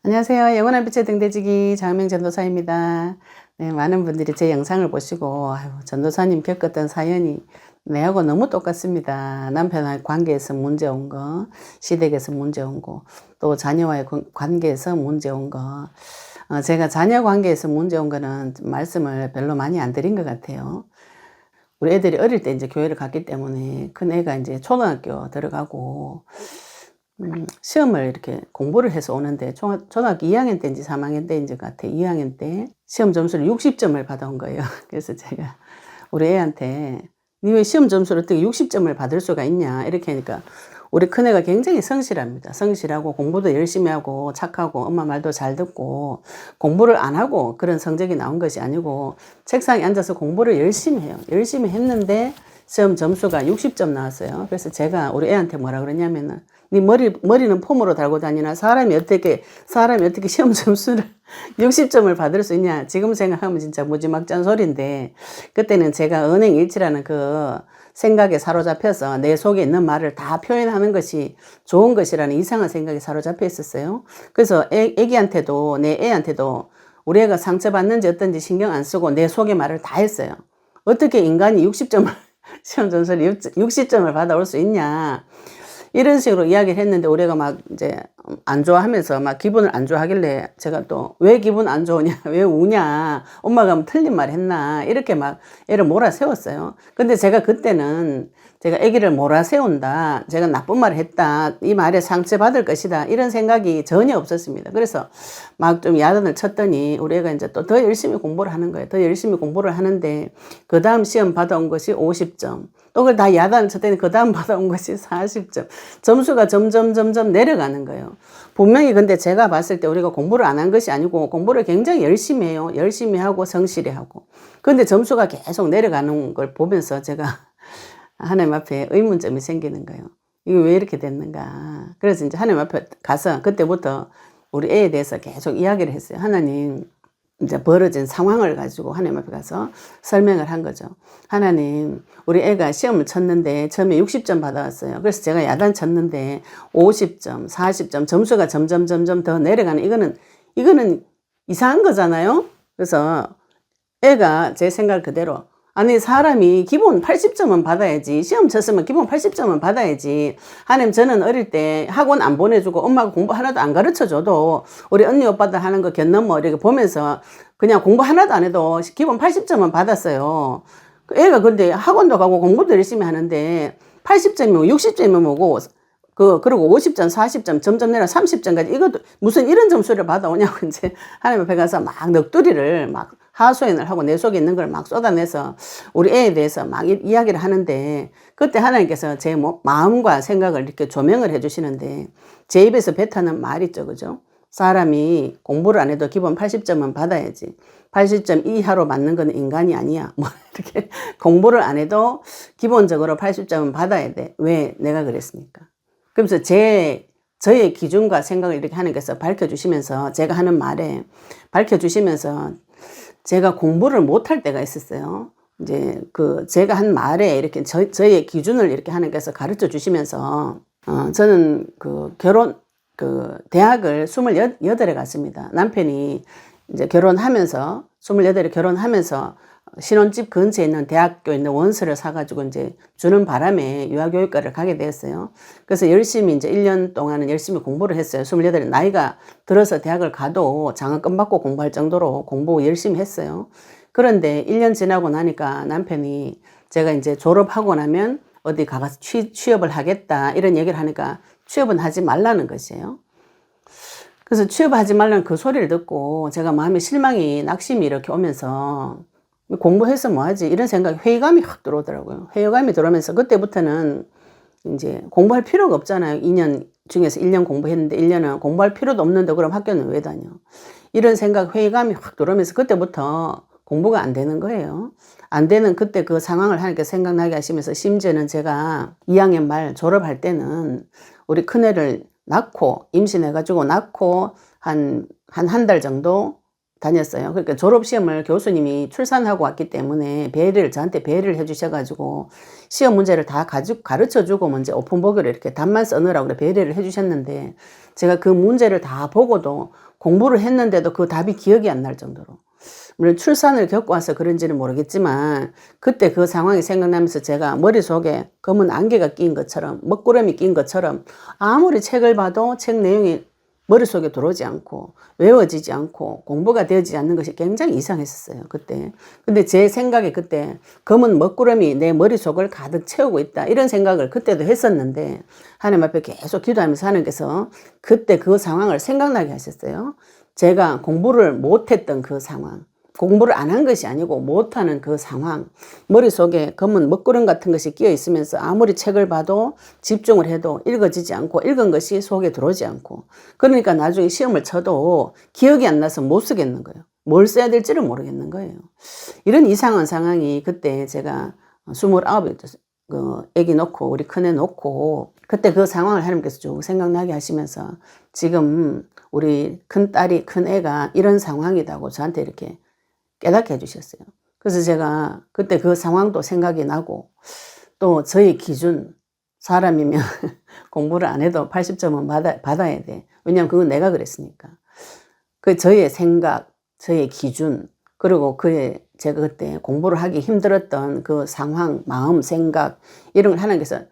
안녕하세요. 영원한 빛의 등대지기 장명 전도사입니다. 네, 많은 분들이 제 영상을 보시고 아유, 전도사님 겪었던 사연이 내하고 너무 똑같습니다. 남편과의 관계에서 문제 온 거, 시댁에서 문제 온 거, 또 자녀와의 관계에서 문제 온 거. 제가 자녀 관계에서 문제 온 거는 말씀을 별로 많이 안 드린 것 같아요. 우리 애들이 어릴 때 이제 교회를 갔기 때문에 큰 애가 이제 초등학교 들어가고 시험을 이렇게 공부를 해서 오는데 초등학교 2학년 때인지 3학년 때인지 같아. 2학년 때 시험 점수를 60점을 받아온 거예요. 그래서 제가 우리 애한테 니 왜 시험 점수를 어떻게 60점을 받을 수가 있냐 이렇게 하니까 우리 큰애가 굉장히 성실합니다. 성실하고 공부도 열심히 하고 착하고 엄마 말도 잘 듣고 공부를 안 하고 그런 성적이 나온 것이 아니고 책상에 앉아서 공부를 열심히 해요. 열심히 했는데 시험 점수가 60점 나왔어요. 그래서 제가 우리 애한테 뭐라 그러냐면은 네 머리는 폼으로 달고 다니나 사람이 어떻게 시험 점수를 60점을 받을 수 있냐. 지금 생각하면 진짜 무지막지한 소리인데 그때는 제가 은행 일치라는 그 생각에 사로잡혀서 내 속에 있는 말을 다 표현하는 것이 좋은 것이라는 이상한 생각에 사로잡혀 있었어요. 그래서 애기한테도 내 애한테도 우리 애가 상처받는지 어떤지 신경 안 쓰고 내 속의 말을 다 했어요. 어떻게 인간이 60점을 시험 점수를 60점을 받아올 수 있냐. 이런 식으로 이야기를 했는데 우리가 막 이제 안 좋아하면서 막 기분을 안 좋아하길래 제가 또 왜 기분 안 좋으냐, 왜 우냐, 엄마가 뭐 틀린 말 했나, 이렇게 막 애를 몰아세웠어요. 근데 제가 그때는 제가 애기를 몰아세운다, 제가 나쁜 말을 했다, 이 말에 상처받을 것이다, 이런 생각이 전혀 없었습니다. 그래서 막 좀 야단을 쳤더니 우리 애가 이제 또 더 열심히 공부를 하는 거예요. 더 열심히 공부를 하는데 그 다음 시험 받아온 것이 50점. 또 그걸 다 야단을 쳤더니 그 다음 받아온 것이 40점. 점수가 점점 내려가는 거예요. 분명히 근데 제가 봤을 때 우리가 공부를 안 한 것이 아니고 공부를 굉장히 열심히 해요. 열심히 하고 성실히 하고. 근데 점수가 계속 내려가는 걸 보면서 제가 하나님 앞에 의문점이 생기는 거예요. 이게 왜 이렇게 됐는가. 그래서 이제 하나님 앞에 가서 그때부터 우리 애에 대해서 계속 이야기를 했어요. 하나님, 이제 벌어진 상황을 가지고 하나님 앞에 가서 설명을 한 거죠. 하나님, 우리 애가 시험을 쳤는데 처음에 60점 받아왔어요. 그래서 제가 야단 쳤는데 50점, 40점 점수가 점점 더 내려가는 이거는 이상한 거잖아요. 그래서 애가 제 생각 그대로 아니 사람이 기본 80점은 받아야지 시험 쳤으면 기본 80점은 받아야지 하나님 저는 어릴 때 학원 안 보내주고 엄마가 공부 하나도 안 가르쳐줘도 우리 언니 오빠들 하는 거 견넘어 이렇게 보면서 그냥 공부 하나도 안 해도 기본 80점은 받았어요. 애가 근데 학원도 가고 공부도 열심히 하는데 80점이면 60점이면 뭐고 그리고 50점, 40점, 점점 내려 30점까지 이것도 무슨 이런 점수를 받아오냐고 이제 하나님 앞에 가서 막 넋두리를 막 하소연을 하고 내 속에 있는 걸 막 쏟아내서 우리 애에 대해서 막 이야기를 하는데 그때 하나님께서 제 마음과 생각을 이렇게 조명을 해주시는데 제 입에서 뱉어는 말이 있죠, 그죠? 사람이 공부를 안 해도 기본 80점은 받아야지. 80점 이하로 맞는 건 인간이 아니야. 뭐 이렇게 공부를 안 해도 기본적으로 80점은 받아야 돼. 왜 내가 그랬습니까? 그러면서 저의 기준과 생각을 이렇게 하나님께서 밝혀주시면서 제가 하는 말에 밝혀주시면서 제가 공부를 못할 때가 있었어요. 이제 제가 한 말에 이렇게 저의 기준을 이렇게 하나님께서 가르쳐 주시면서 저는 대학을 28에 갔습니다. 남편이 이제 결혼하면서 28에 결혼하면서 신혼집 근처에 있는 대학교에 있는 원서를 사가지고 이제 주는 바람에 유아교육과를 가게 되었어요. 그래서 열심히 이제 1년 동안은 열심히 공부를 했어요. 28에 나이가 들어서 대학을 가도 장학금 받고 공부할 정도로 공부 열심히 했어요. 그런데 1년 지나고 나니까 남편이 제가 이제 졸업하고 나면 어디 가서 취업을 하겠다 이런 얘기를 하니까 취업은 하지 말라는 것이에요. 그래서 취업하지 말라는 그 소리를 듣고 제가 마음에 실망이 낙심이 이렇게 오면서 공부해서 뭐하지 이런 생각이 회의감이 확 들어오더라고요. 회의감이 들어오면서 그때부터는 이제 공부할 필요가 없잖아요. 2년 중에서 1년 공부했는데 1년은 공부할 필요도 없는데 그럼 학교는 왜 다녀. 이런 생각 회의감이 확 들어오면서 그때부터 공부가 안 되는 거예요. 안 되는 그때 그 상황을 하나님께 생각나게 하시면서 심지어는 제가 2학년 말 졸업할 때는 우리 큰애를 낳고 임신해가지고 낳고 한 달 정도 다녔어요. 그러니까 졸업시험을 교수님이 출산하고 왔기 때문에 저한테 배려를 해주셔가지고 시험 문제를 다 가르쳐주고 먼저 오픈보기로 이렇게 답만 써넣으라고 배려를 해주셨는데 제가 그 문제를 다 보고도 공부를 했는데도 그 답이 기억이 안 날 정도로. 물론 출산을 겪고 와서 그런지는 모르겠지만 그때 그 상황이 생각나면서 제가 머릿속에 검은 안개가 낀 것처럼 먹구름이 낀 것처럼 아무리 책을 봐도 책 내용이 머릿속에 들어오지 않고 외워지지 않고 공부가 되어지지 않는 것이 굉장히 이상했었어요. 그때. 근데 제 생각에 그때 검은 먹구름이 내 머릿속을 가득 채우고 있다. 이런 생각을 그때도 했었는데 하나님 앞에 계속 기도하면서 하나님께서 그때 그 상황을 생각나게 하셨어요. 제가 공부를 못했던 그 상황. 공부를 안 한 것이 아니고 못하는 그 상황, 머릿속에 검은 먹구름 같은 것이 끼어 있으면서 아무리 책을 봐도 집중을 해도 읽어지지 않고 읽은 것이 속에 들어오지 않고 그러니까 나중에 시험을 쳐도 기억이 안 나서 못 쓰겠는 거예요. 뭘 써야 될지를 모르겠는 거예요. 이런 이상한 상황이 그때 제가 29에 애기 놓고 우리 큰애 놓고 그때 그 상황을 하나님께서 쭉 생각나게 하시면서 지금 우리 큰딸이 큰애가 이런 상황이라고 저한테 이렇게 깨닫게 해주셨어요. 그래서 제가 그때 그 상황도 생각이 나고 또 저의 기준 사람이면 공부를 안 해도 80점은 받아야 돼. 왜냐하면 그건 내가 그랬으니까. 그 저의 생각, 저의 기준 그리고 제가 그때 공부를 하기 힘들었던 그 상황, 마음, 생각 이런 걸 하나님께서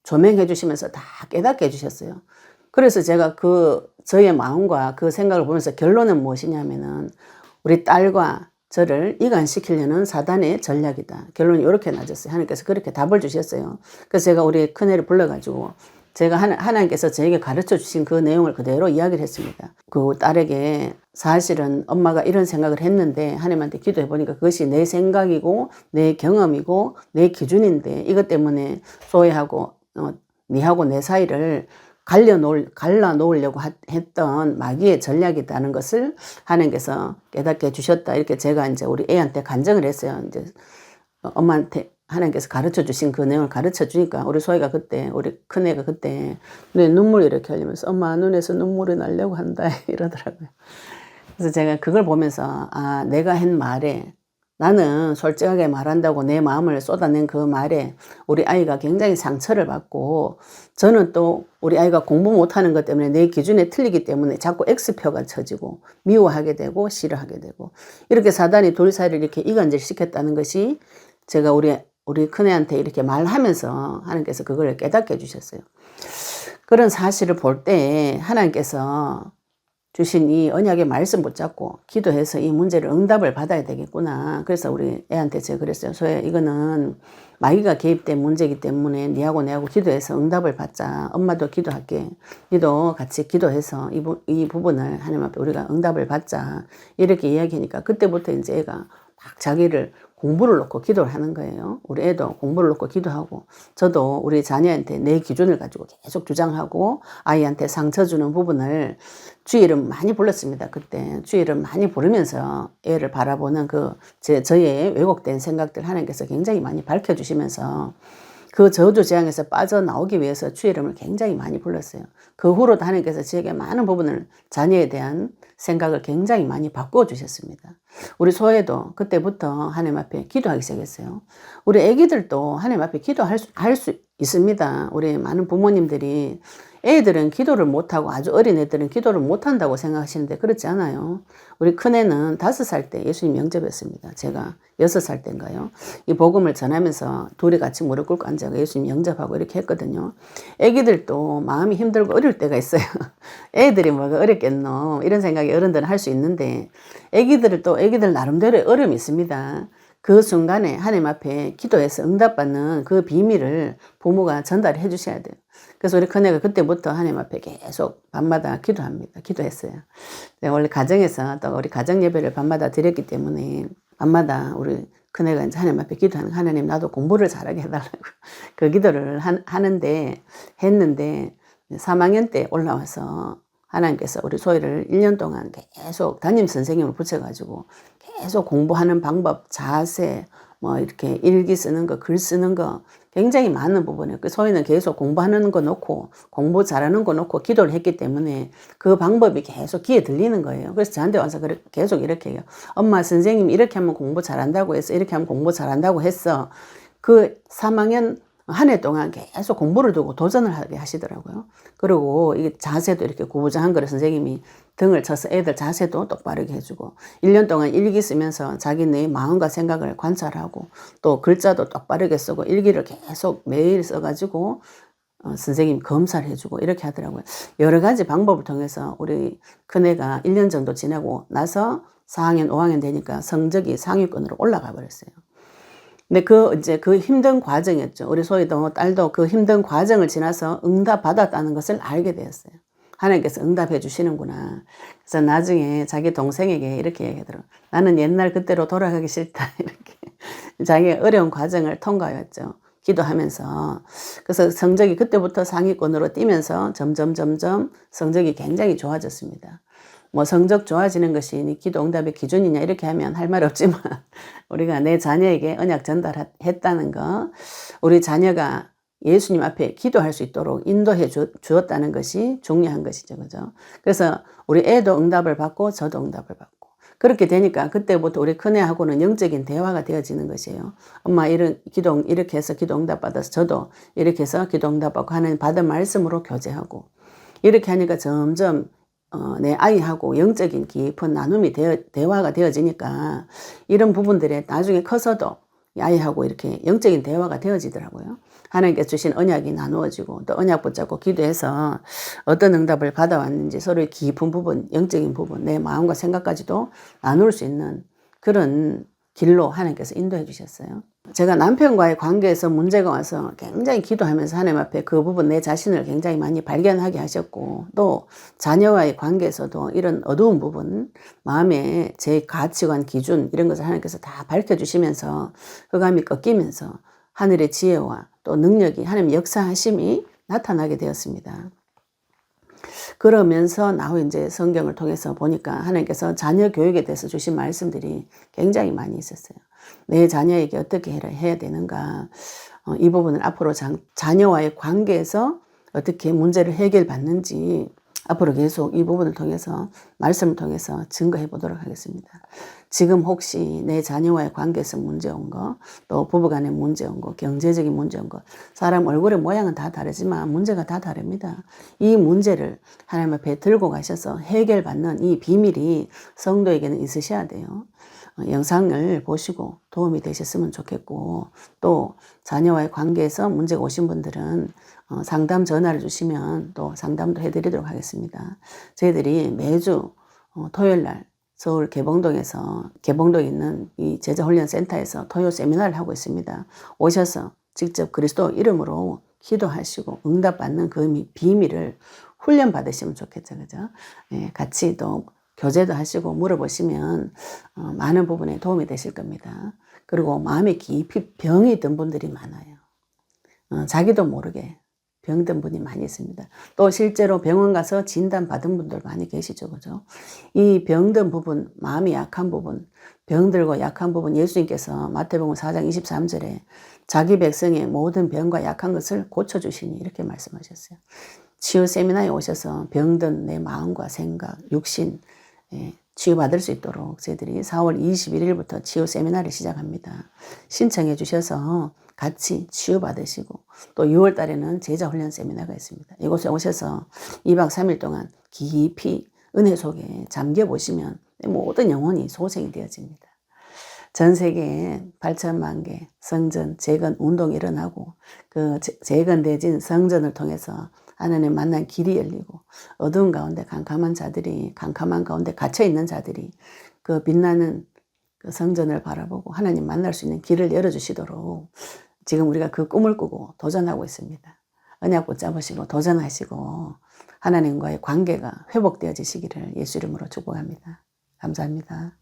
조명해 주시면서 다 깨닫게 해주셨어요. 그래서 제가 저의 마음과 그 생각을 보면서 결론은 무엇이냐면은 우리 딸과 저를 이간시키려는 사단의 전략이다. 결론이 이렇게 나졌어요. 하나님께서 그렇게 답을 주셨어요. 그래서 제가 우리 큰애를 불러가지고 제가 하나님께서 저에게 가르쳐 주신 그 내용을 그대로 이야기를 했습니다. 그 딸에게 사실은 엄마가 이런 생각을 했는데 하나님한테 기도해 보니까 그것이 내 생각이고 내 경험이고 내 기준인데 이것 때문에 소외하고 니하고 내 사이를 갈라놓으려고 했던 마귀의 전략이라는 것을 하나님께서 깨닫게 해주셨다. 이렇게 제가 이제 우리 애한테 간증을 했어요. 이제 엄마한테 하나님께서 가르쳐 주신 그 내용을 가르쳐 주니까 우리 소희가 그때, 우리 큰애가 그때 눈물이 이렇게 흘리면서 엄마 눈에서 눈물이 나려고 한다 이러더라고요. 그래서 제가 그걸 보면서 내가 한 말에 나는 솔직하게 말한다고 내 마음을 쏟아낸 그 말에 우리 아이가 굉장히 상처를 받고 저는 또 우리 아이가 공부 못하는 것 때문에 내 기준에 틀리기 때문에 자꾸 X표가 쳐지고 미워하게 되고 싫어하게 되고 이렇게 사단이 둘 사이를 이렇게 이간질시켰다는 것이 제가 우리 큰애한테 이렇게 말하면서 하나님께서 그걸 깨닫게 해주셨어요. 그런 사실을 볼 때 하나님께서 주신 이 언약의 말씀 붙잡고 기도해서 이 문제를 응답을 받아야 되겠구나. 그래서 우리 애한테 제가 그랬어요. 소야 이거는 마귀가 개입된 문제이기 때문에 니하고 내하고 기도해서 응답을 받자. 엄마도 기도할게. 니도 같이 기도해서 이 부분을 하나님 앞에 우리가 응답을 받자. 이렇게 이야기하니까 그때부터 이제 애가 막 자기를 공부를 놓고 기도를 하는 거예요. 우리 애도 공부를 놓고 기도하고 저도 우리 자녀한테 내 기준을 가지고 계속 주장하고 아이한테 상처 주는 부분을 주의 이름 많이 불렀습니다. 그때 주의 이름 많이 부르면서 애를 바라보는 저의 왜곡된 생각들 하나님께서 굉장히 많이 밝혀주시면서 그 저주재앙에서 빠져나오기 위해서 주의 이름을 굉장히 많이 불렀어요. 그 후로 하나님께서 저에게 많은 부분을 자녀에 대한 생각을 굉장히 많이 바꾸어 주셨습니다. 우리 소혜도 그때부터 하나님 앞에 기도하기 시작했어요. 우리 애기들도 하나님 앞에 기도할 수 있습니다. 우리 많은 부모님들이 애들은 기도를 못하고 아주 어린 애들은 기도를 못한다고 생각하시는데 그렇지 않아요. 우리 큰애는 5살 때 예수님 영접했습니다. 제가 6살 때인가요? 이 복음을 전하면서 둘이 같이 무릎 꿇고 앉아서 예수님 영접하고 이렇게 했거든요. 애기들도 마음이 힘들고 어릴 때가 있어요. 애들이 뭐가 어렵겠노 이런 생각이 어른들은 할 수 있는데 애기들 나름대로의 어려움이 있습니다. 그 순간에 하나님 앞에 기도해서 응답받는 그 비밀을 부모가 전달해 주셔야 돼요. 그래서 우리 큰애가 그때부터 하나님 앞에 계속 밤마다 기도했어요. 원래 가정에서 또 우리 가정 예배를 밤마다 드렸기 때문에 밤마다 우리 큰애가 이제 하나님 앞에 기도하는 하나님 나도 공부를 잘하게 해달라고 그 기도를 했는데 3학년 때 올라와서 하나님께서 우리 소희를 1년 동안 계속 담임 선생님을 붙여가지고 계속 공부하는 방법, 자세, 뭐 이렇게 일기 쓰는 거, 글 쓰는 거 굉장히 많은 부분이에요. 그 소희는 계속 공부하는 거 놓고 공부 잘하는 거 놓고 기도를 했기 때문에 그 방법이 계속 귀에 들리는 거예요. 그래서 저한테 와서 계속 이렇게 해요. 엄마 선생님 이렇게 하면 공부 잘한다고 했어. 이렇게 하면 공부 잘한다고 했어. 그 3학년 한 해 동안 계속 공부를 두고 도전을 하게 하시더라고요. 그리고 이게 자세도 이렇게 구부정한 거를 선생님이 등을 쳐서 애들 자세도 똑바르게 해주고 1년 동안 일기 쓰면서 자기네 마음과 생각을 관찰하고 또 글자도 똑바르게 쓰고 일기를 계속 매일 써가지고 선생님 검사를 해주고 이렇게 하더라고요. 여러 가지 방법을 통해서 우리 큰애가 1년 정도 지나고 나서 4학년, 5학년 되니까 성적이 상위권으로 올라가 버렸어요. 근데 이제 그 힘든 과정이었죠. 우리 소희도 딸도 그 힘든 과정을 지나서 응답 받았다는 것을 알게 되었어요. 하나님께서 응답해 주시는구나. 그래서 나중에 자기 동생에게 이렇게 얘기하더라고요. 나는 옛날 그때로 돌아가기 싫다. 이렇게. 자기가 어려운 과정을 통과했죠. 기도하면서. 그래서 성적이 그때부터 상위권으로 뛰면서 점점 성적이 굉장히 좋아졌습니다. 뭐 성적 좋아지는 것이 기도 응답의 기준이냐 이렇게 하면 할 말 없지만 우리가 내 자녀에게 언약 전달했다는 거, 우리 자녀가 예수님 앞에 기도할 수 있도록 인도해 주었다는 것이 중요한 것이죠. 그죠? 그래서 우리 애도 응답을 받고 저도 응답을 받고 그렇게 되니까 그때부터 우리 큰애하고는 영적인 대화가 되어지는 것이에요. 엄마 이렇게 해서 기도 응답 받아서 저도 이렇게 해서 기도 응답 받고 하는 받은 말씀으로 교제하고 이렇게 하니까 점점 내 아이하고 영적인 깊은 나눔이 대화가 되어지니까 이런 부분들에 나중에 커서도 아이하고 이렇게 영적인 대화가 되어지더라고요. 하나님께서 주신 언약이 나누어지고 또 언약 붙잡고 기도해서 어떤 응답을 받아왔는지 서로의 깊은 부분, 영적인 부분, 내 마음과 생각까지도 나눌 수 있는 그런 길로 하나님께서 인도해 주셨어요. 제가 남편과의 관계에서 문제가 와서 굉장히 기도하면서 하나님 앞에 그 부분 내 자신을 굉장히 많이 발견하게 하셨고 또 자녀와의 관계에서도 이런 어두운 부분 마음에 제 가치관 기준 이런 것을 하나님께서 다 밝혀주시면서 흑암이 꺾이면서 하늘의 지혜와 또 능력이 하나님 역사하심이 나타나게 되었습니다. 그러면서 나후 이제 성경을 통해서 보니까 하나님께서 자녀 교육에 대해서 주신 말씀들이 굉장히 많이 있었어요. 내 자녀에게 어떻게 해야 되는가. 이 부분을 앞으로 자녀와의 관계에서 어떻게 문제를 해결받는지 앞으로 계속 이 부분을 통해서 말씀을 통해서 증거해 보도록 하겠습니다. 지금 혹시 내 자녀와의 관계에서 문제 온 거, 또 부부간에 문제 온 거, 경제적인 문제 온 거, 사람 얼굴의 모양은 다 다르지만 문제가 다 다릅니다. 이 문제를 하나님 앞에 들고 가셔서 해결받는 이 비밀이 성도에게는 있으셔야 돼요. 영상을 보시고 도움이 되셨으면 좋겠고 또 자녀와의 관계에서 문제가 오신 분들은 상담 전화를 주시면 또 상담도 해드리도록 하겠습니다. 저희들이 매주 토요일날 서울 개봉동에 있는 이 제자훈련센터에서 토요 세미나를 하고 있습니다. 오셔서 직접 그리스도 이름으로 기도하시고 응답받는 그 비밀을 훈련 받으시면 좋겠죠. 그죠? 예, 같이 또 교제도 하시고 물어보시면 많은 부분에 도움이 되실 겁니다. 그리고 마음에 깊이 병이 든 분들이 많아요. 자기도 모르게 병든 분이 많이 있습니다. 또 실제로 병원 가서 진단 받은 분들 많이 계시죠. 그죠? 이 병든 부분, 마음이 약한 부분, 병들고 약한 부분 예수님께서 마태복음 4장 23절에 자기 백성의 모든 병과 약한 것을 고쳐주시니 이렇게 말씀하셨어요. 치유 세미나에 오셔서 병든 내 마음과 생각, 육신 치유받을 수 있도록 저희들이 4월 21일부터 치유 세미나를 시작합니다. 신청해 주셔서 같이 치유받으시고 또 6월 달에는 제자훈련 세미나가 있습니다. 이곳에 오셔서 2박 3일 동안 깊이 은혜 속에 잠겨 보시면 모든 영혼이 소생이 되어집니다. 전 세계에 8천만 개 성전 재건 운동이 일어나고 그 재건되어진 성전을 통해서 하나님 만난 길이 열리고 어두운 가운데 캄캄한 가운데 갇혀있는 자들이 그 빛나는 그 성전을 바라보고 하나님 만날 수 있는 길을 열어주시도록 지금 우리가 그 꿈을 꾸고 도전하고 있습니다. 언약 붙잡으시고 도전하시고 하나님과의 관계가 회복되어지시기를 예수 이름으로 축복합니다. 감사합니다.